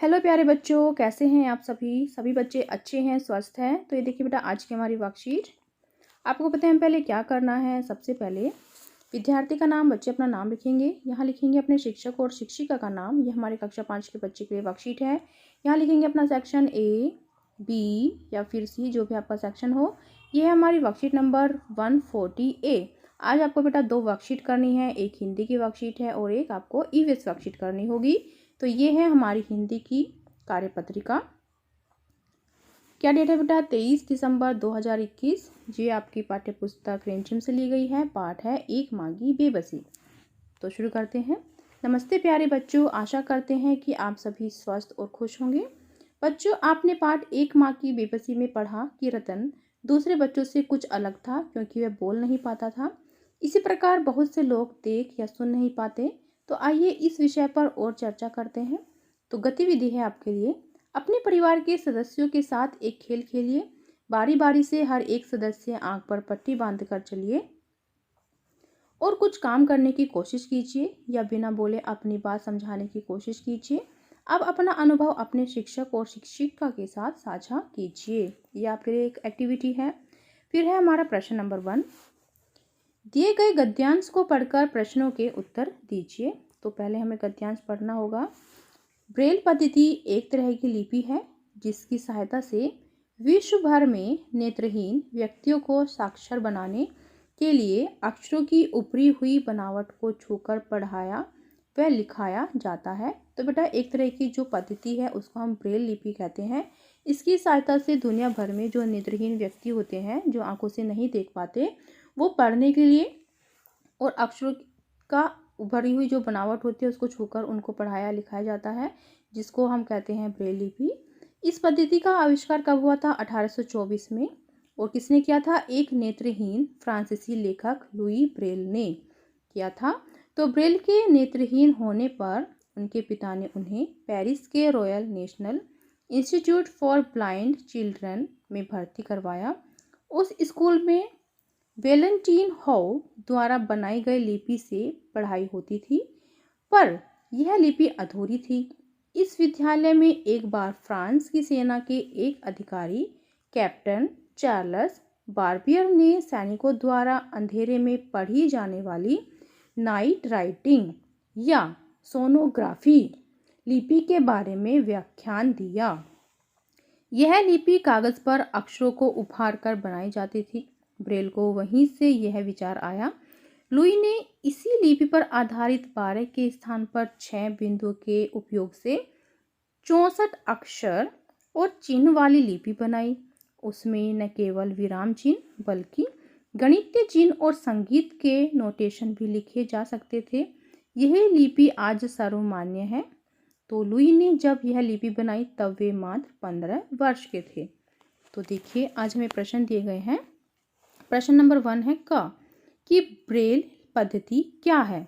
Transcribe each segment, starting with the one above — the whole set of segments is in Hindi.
हेलो प्यारे बच्चों, कैसे हैं आप सभी बच्चे अच्छे हैं, स्वस्थ हैं। तो ये देखिए बेटा, आज की हमारी वर्कशीट। आपको पता है हम पहले क्या करना है। सबसे पहले विद्यार्थी का नाम, बच्चे अपना नाम लिखेंगे। यहाँ लिखेंगे अपने शिक्षक और शिक्षिका का नाम। ये हमारे कक्षा 5 के बच्चे के लिए वर्कशीट है। यहाँ लिखेंगे अपना सेक्शन ए, बी या फिर सी, जो भी आपका सेक्शन हो। ये है हमारी वर्कशीट नंबर 140A। आज आपको बेटा 2 वर्कशीट करनी है। एक हिंदी की वर्कशीट है और एक आपको ईवीएस वर्कशीट करनी होगी। तो ये है हमारी हिंदी की कार्यपत्रिका। क्या डेट है बेटा? 23 दिसंबर 2021। ये आपकी पाठ्य पुस्तक रेंचिम से ली गई है। पाठ है एक माँ की बेबसी। तो शुरू करते हैं। नमस्ते प्यारे बच्चों, आशा करते हैं कि आप सभी स्वस्थ और खुश होंगे। बच्चों, आपने पाठ एक माँ की बेबसी में पढ़ा कि रतन दूसरे बच्चों से कुछ अलग था क्योंकि वह बोल नहीं पाता था। इसी प्रकार बहुत से लोग देख या सुन नहीं पाते। तो आइए इस विषय पर और चर्चा करते हैं। तो गतिविधि है आपके लिए, अपने परिवार के सदस्यों के साथ एक खेल खेलिए। बारी बारी से हर एक सदस्य आंख पर पट्टी बांधकर चलिए और कुछ काम करने की कोशिश कीजिए या बिना बोले अपनी बात समझाने की कोशिश कीजिए। अब अपना अनुभव अपने शिक्षक और शिक्षिका के साथ साझा कीजिए। यह आपके लिए एक एक्टिविटी है। फिर है हमारा प्रश्न नंबर 1। दिए गए गद्यांश को पढ़कर प्रश्नों के उत्तर दीजिए। तो पहले हमें गद्यांश पढ़ना होगा। ब्रेल पद्धति एक तरह की लिपि है जिसकी सहायता से विश्व भर में नेत्रहीन व्यक्तियों को साक्षर बनाने के लिए अक्षरों की उपरी हुई बनावट को छूकर पढ़ाया व लिखाया जाता है। तो बेटा, एक तरह की जो पद्धति है उसको हम ब्रेल लिपि कहते हैं। इसकी सहायता से दुनिया भर में जो नेत्रहीन व्यक्ति होते हैं, जो आंखों से नहीं देख पाते, वो पढ़ने के लिए और अक्षरों का उभरी हुई जो बनावट होती है उसको छूकर उनको पढ़ाया लिखाया जाता है, जिसको हम कहते हैं ब्रेल लिपि। इस पद्धति का आविष्कार कब हुआ था? 1824 में। और किसने किया था? एक नेत्रहीन फ्रांसीसी लेखक लुई ब्रेल ने किया था। तो ब्रेल के नेत्रहीन होने पर उनके पिता ने उन्हें पेरिस के royal national institute for blind children में भर्ती करवाया। उस स्कूल में वेलेंटीन हॉ द्वारा बनाई गई लिपि से पढ़ाई होती थी, पर यह लिपि अधूरी थी। इस विद्यालय में एक बार फ्रांस की सेना के एक अधिकारी कैप्टन चार्ल्स बार्बियर ने सैनिकों द्वारा अंधेरे में पढ़ी जाने वाली नाइट राइटिंग या सोनोग्राफी लिपि के बारे में व्याख्यान दिया। यह लिपि कागज पर अक्षरों को उभार कर बनाई जाती थी। ब्रेल को वहीं से यह विचार आया। लुई ने इसी लिपि पर आधारित 12 के स्थान पर 6 बिंदुओं के उपयोग से 64 अक्षर और चिन्ह वाली लिपि बनाई। उसमें न केवल विराम चिन्ह बल्कि गणितीय चिन्ह और संगीत के नोटेशन भी लिखे जा सकते थे। यह लिपि आज सर्वमान्य है। तो लुई ने जब यह लिपि बनाई तब वे मात्र 15 वर्ष के थे। तो देखिए, आज हमें प्रश्न दिए गए हैं। प्रश्न नंबर 1 है क कि ब्रेल पद्धति क्या है।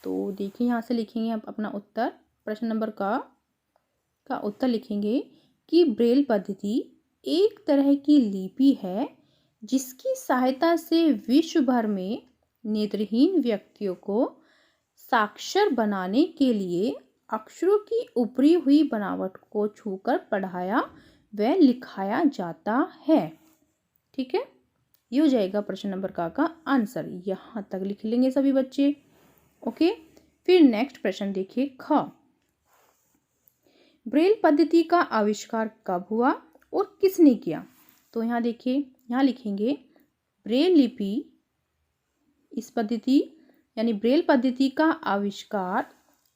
तो देखिए, यहाँ से लिखेंगे आप अपना उत्तर। प्रश्न नंबर का उत्तर लिखेंगे कि ब्रेल पद्धति एक तरह की लिपि है जिसकी सहायता से विश्व भर में नेत्रहीन व्यक्तियों को साक्षर बनाने के लिए अक्षरों की उपरी हुई बनावट को छूकर पढ़ाया व लिखाया जाता है। ठीक है, ये हो जाएगा प्रश्न नंबर का आंसर। यहाँ तक लिख लेंगे सभी बच्चे। ओके, फिर नेक्स्ट प्रश्न देखिए ख। ब्रेल पद्धति का आविष्कार कब हुआ और किसने किया? तो यहाँ देखिए, यहाँ लिखेंगे ब्रेल लिपि, इस पद्धति यानी ब्रेल पद्धति का आविष्कार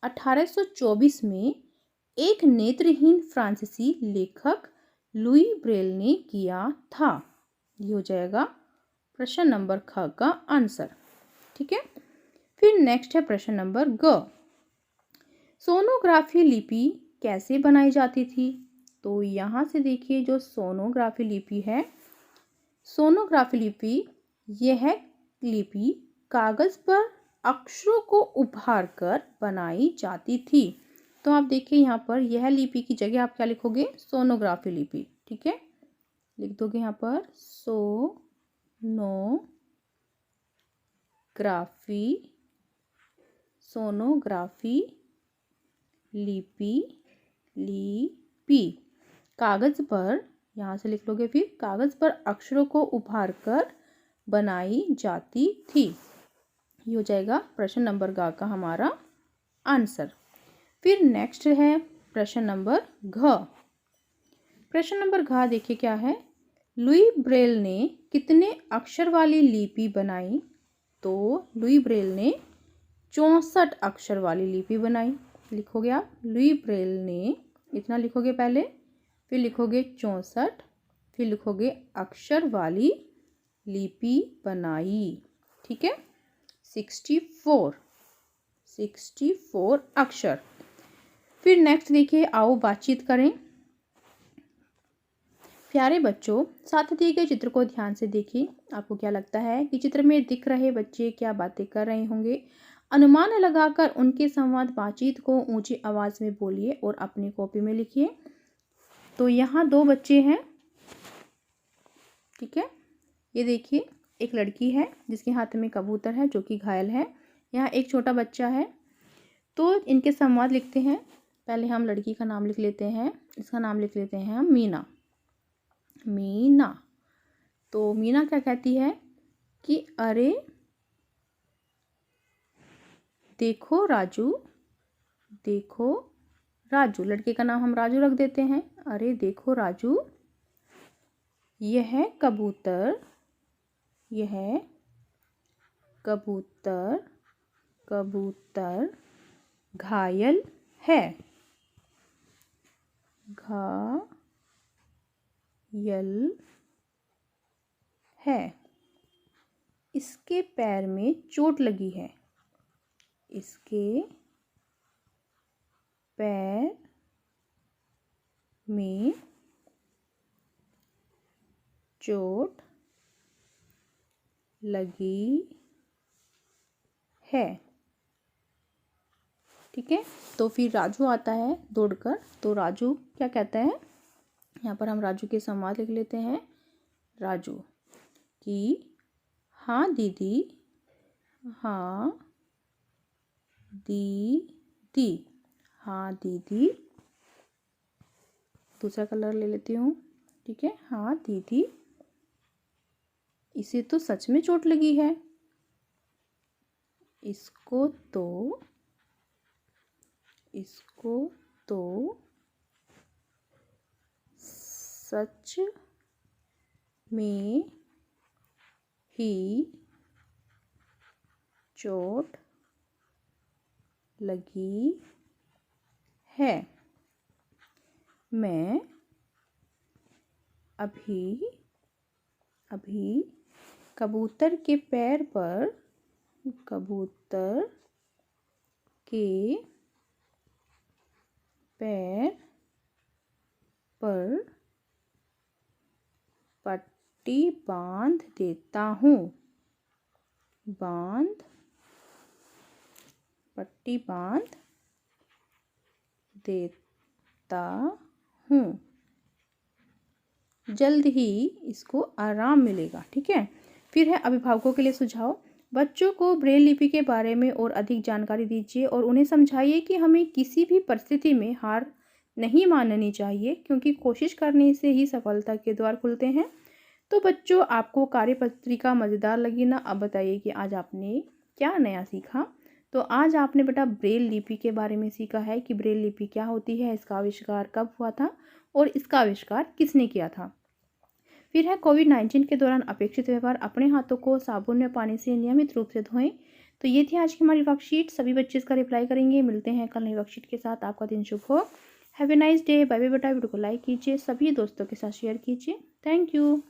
1824 में एक नेत्रहीन फ्रांसीसी लेखक लुई ब्रेल ने किया था। ये हो जाएगा प्रश्न नंबर ख का आंसर। ठीक है, फिर नेक्स्ट है प्रश्न नंबर ग। सोनोग्राफी लिपि कैसे बनाई जाती थी? तो यहाँ से देखिए, जो सोनोग्राफी लिपि है, सोनोग्राफी लिपि यह लिपि कागज पर अक्षरों को उभार कर बनाई जाती थी। तो आप देखिए, यहाँ पर यह लिपि की जगह आप क्या लिखोगे? सोनोग्राफी लिपि। ठीक है, लिख दोगे यहाँ पर सोनोग्राफी लिपि लिपि। कागज पर, यहाँ से लिख लोगे फिर, कागज पर अक्षरों को उभार कर बनाई जाती थी। ये हो जाएगा प्रश्न नंबर ग का हमारा आंसर। फिर नेक्स्ट है प्रश्न नंबर घ। प्रश्न नंबर घ देखिए क्या है। लुई ब्रेल ने कितने अक्षर वाली लिपि बनाई? तो लुई ब्रेल ने 64 अक्षर वाली लिपि बनाई। लिखोगे आप, लुई ब्रेल ने, इतना लिखोगे पहले, फिर लिखोगे 64, फिर लिखोगे अक्षर वाली लिपि बनाई। ठीक है, 64 अक्षर। फिर नेक्स्ट देखिए, आओ बातचीत करें। प्यारे बच्चों, साथ दिए गए चित्र को ध्यान से देखिए। आपको क्या लगता है कि चित्र में दिख रहे बच्चे क्या बातें कर रहे होंगे? अनुमान लगाकर उनके संवाद बातचीत को ऊंची आवाज में बोलिए और अपनी कॉपी में लिखिए। तो यहाँ 2 बच्चे हैं। ठीक है, ये देखिए, एक लड़की है जिसके हाथ में कबूतर है जो कि घायल है। यहाँ एक छोटा बच्चा है। तो इनके संवाद लिखते हैं। पहले हम लड़की का नाम लिख लेते हैं। इसका नाम लिख लेते हैं हम मीना। मीना। तो मीना क्या कहती है कि अरे देखो राजू, देखो राजू। लड़के का नाम हम राजू रख देते हैं। अरे देखो राजू, यह कबूतर, यह कबूतर, कबूतर घायल है, घायल है। इसके पैर में चोट लगी है, इसके पैर में चोट लगी है। ठीक है, तो फिर राजू आता है दौड़कर। तो राजू क्या कहता है, यहाँ पर हम राजू के संवाद लिख लेते हैं। राजू कि हाँ दीदी, हाँ दीदी, हाँ दीदी। दूसरा कलर ले लेती हूँ। ठीक है, हाँ दीदी, इसे तो सच में चोट लगी है। इसको तो सच में ही चोट लगी है। मैं अभी कबूतर के पैर पर, कबूतर के पैर पर पट्टी बांध देता हूँ। पट्टी बांध देता हूँ, जल्द ही इसको आराम मिलेगा। ठीक है, फिर है अभिभावकों के लिए सुझाव। बच्चों को ब्रेल लिपि के बारे में और अधिक जानकारी दीजिए और उन्हें समझाइए कि हमें किसी भी परिस्थिति में हार नहीं माननी चाहिए, क्योंकि कोशिश करने से ही सफलता के द्वार खुलते हैं। तो बच्चों, आपको कार्यपत्रिका मज़ेदार लगी ना? अब बताइए कि आज आपने क्या नया सीखा। तो आज आपने बेटा ब्रेल लिपि के बारे में सीखा है कि ब्रेल लिपि क्या होती है, इसका आविष्कार कब हुआ था और इसका आविष्कार किसने किया था। फिर है कोविड-19 के दौरान अपेक्षित व्यवहार। अपने हाथों को साबुन में पानी से नियमित रूप से धोएं। तो ये थी आज की हमारी वर्कशीट। सभी बच्चे इसका रिप्लाई करेंगे। मिलते हैं कल नई वर्कशीट के साथ। आपका दिन शुभ हो। Have a nice day. Bye bye बेटा। वीडियो को लाइक कीजिए, सभी दोस्तों के साथ शेयर कीजिए। Thank you.